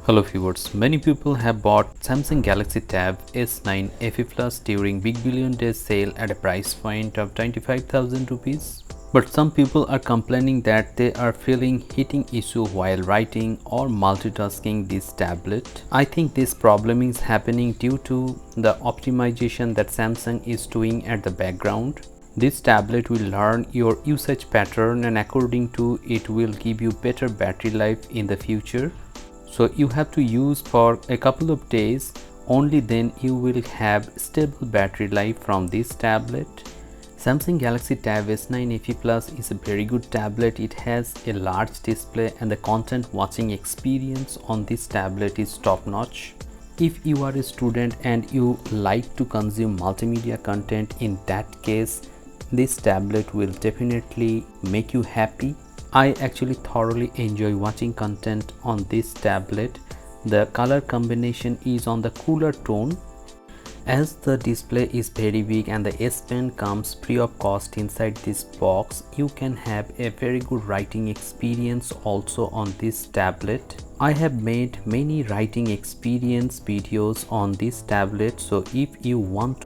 Hello viewers, many people have bought Samsung Galaxy Tab S9 FE Plus during Big Billion Days sale at a price point of 25,000 rupees. But some people are complaining that they are feeling heating issue while writing or multitasking this tablet. I think this problem is happening due to the optimization that Samsung is doing at the background. This tablet will learn your usage pattern and according to it will give you better battery life in the future. So you have to use for a couple of days, only then you will have stable battery life from this tablet. Samsung Galaxy Tab S9 FE Plus is a very good tablet. It has a large display and the content watching experience on this tablet is top notch. If you are a student and you like to consume multimedia content, in that case this tablet will definitely make you happy. I actually thoroughly enjoy watching content on this tablet. The color combination is on the cooler tone. As the display is very big and the S Pen comes free of cost inside this box, you can have a very good writing experience also on this tablet. I have made many writing experience videos on this tablet, so if you want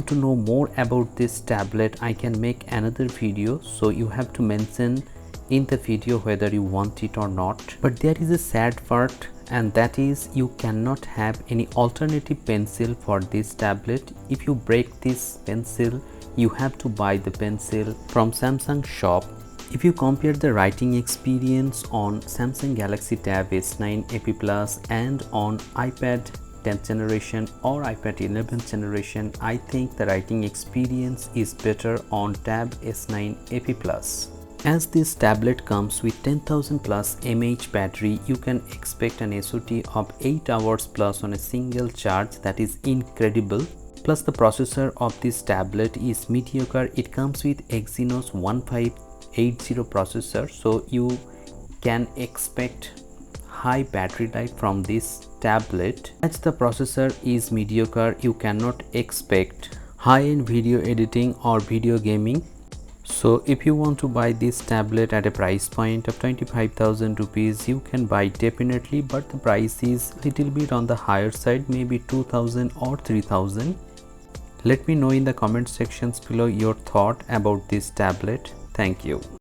to know more about this tablet, I can make another video, so you have to mention in the video whether you want it or not. But there is a sad part, and that is you cannot have any alternative pencil for this tablet. If you break this pencil, you have to buy the pencil from Samsung shop. If you compare the writing experience on Samsung Galaxy Tab S9 FE Plus and on iPad 10th generation or iPad 11th generation, I think the writing experience is better on Tab S9 FE Plus. As this tablet comes with 10,000 plus mAh battery, you can expect an SOT of 8 hours plus on a single charge. That is incredible. Plus the processor of this tablet is mediocre. It comes with Exynos 1580 processor, so you can expect high battery life from this tablet. As the processor is mediocre, you cannot expect high-end video editing or video gaming. So if you want to buy this tablet at a price point of 25,000 rupees, you can buy definitely, but the price is little bit on the higher side, maybe 2,000 or 3,000. Let me know in the comment sections below your thought about this tablet. Thank you.